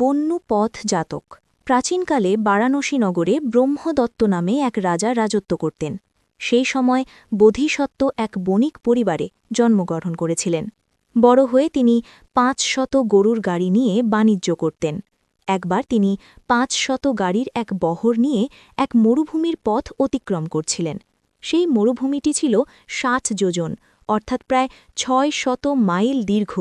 বন্যু পথ জাতক। প্রাচীনকালে বারাণসী নগরে ব্রহ্মদত্ত নামে এক রাজা রাজত্ব করতেন। সেই সময় বোধিসত্ত্ব এক বণিক পরিবারে জন্মগ্রহণ করেছিলেন। বড় হয়ে তিনি ৫০০ গরুর গাড়ি নিয়ে বাণিজ্য করতেন। একবার তিনি ৫০০ গাড়ির এক বহর নিয়ে এক মরুভূমির পথ অতিক্রম করছিলেন। সেই মরুভূমিটি ছিল ৬০ যোজন, অর্থাৎ প্রায় ৬০০ মাইল দীর্ঘ।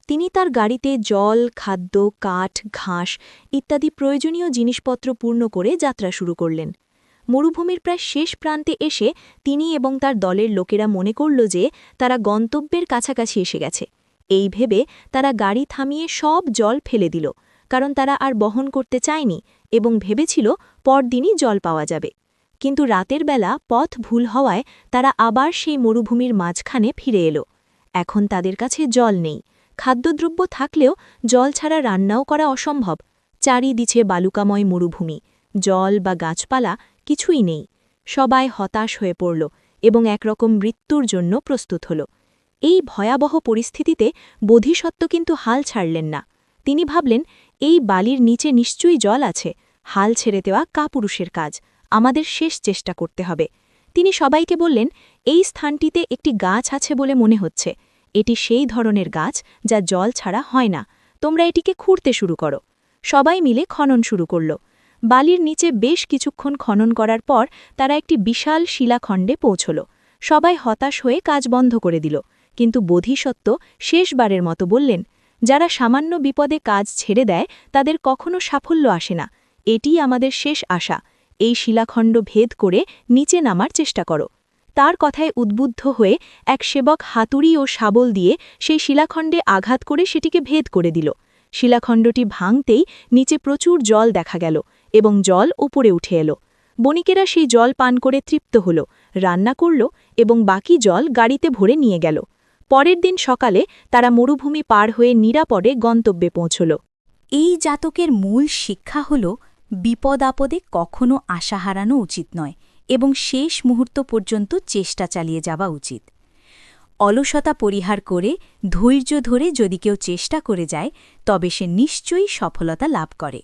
তিনি তার গাড়িতে জল, খাদ্য, কাঠ, ঘাস ইত্যাদি প্রয়োজনীয় জিনিসপত্র পূর্ণ করে যাত্রা শুরু করলেন। মরুভূমির প্রায় শেষ প্রান্তে এসে তিনি এবং তার দলের লোকেরা মনে করল যে তারা গন্তব্যের কাছাকাছি এসে গেছে। এই ভেবে তারা গাড়ি থামিয়ে সব জল ফেলে দিল, কারণ তারা আর বহন করতে চায়নি এবং ভেবেছিল পরদিনই জল পাওয়া যাবে। কিন্তু রাতের বেলা পথ ভুল হওয়ায় তারা আবার সেই মরুভূমির মাঝখানে ফিরে এলো। এখন তাদের কাছে জল নেই। খাদ্যদ্রব্য থাকলেও জল ছাড়া রান্নাও করা অসম্ভব। চারিদিকে বালুকাময় মরুভূমি, জল বা গাছপালা কিছুই নেই। সবাই হতাশ হয়ে পড়ল এবং একরকম মৃত্যুর জন্য প্রস্তুত হল। এই ভয়াবহ পরিস্থিতিতে বোধিসত্ত্ব কিন্তু হাল ছাড়লেন না। তিনি ভাবলেন, এই বালির নিচে নিশ্চয়ই জল আছে। হাল ছেড়ে দেওয়া কাপুরুষের কাজ, আমাদের শেষ চেষ্টা করতে হবে। তিনি সবাইকে বললেন, এই স্থানটিতে একটি গাছ আছে বলে মনে হচ্ছে। এটি সেই ধরনের গাছ যা জল ছাড়া হয় না। তোমরা এটিকে খুঁড়তে শুরু করো। সবাই মিলে খনন শুরু করল। বালির নিচে বেশ কিছুক্ষণ খনন করার পর তারা একটি বিশাল শিলাখণ্ডে পৌঁছল। সবাই হতাশ হয়ে কাজ বন্ধ করে দিল, কিন্তু বোধিসত্ত্ব শেষবারের মতো বললেন, যারা সামান্য বিপদে কাজ ছেড়ে দেয় তাদের কখনো সাফল্য আসে না। এটিই আমাদের শেষ আশা। এই শিলাখণ্ড ভেদ করে নিচে নামার চেষ্টা করো। তার কথায় উদ্বুদ্ধ হয়ে এক সেবক হাতুড়ি ও শাবল দিয়ে সেই শিলাখণ্ডে আঘাত করে সেটিকে ভেদ করে দিল। শিলাখণ্ডটি ভাঙতেই নিচে প্রচুর জল দেখা গেল এবং জল উপরে উঠে এলো। বণিকেরা সেই জল পান করে তৃপ্ত হল, রান্না করল এবং বাকি জল গাড়িতে ভরে নিয়ে গেল। পরের দিন সকালে তারা মরুভূমি পার হয়ে নিরাপদে গন্তব্যে পৌঁছল। এই জাতকের মূল শিক্ষা হল, বিপদ আপদে কখনও আশা হারানো উচিত নয় এবং শেষ মুহূর্ত পর্যন্ত চেষ্টা চালিয়ে যাওয়া উচিত। অলসতা পরিহার করে ধৈর্য ধরে যদি কেউ চেষ্টা করে যায়, তবে সে নিশ্চয়ই সফলতা লাভ করে।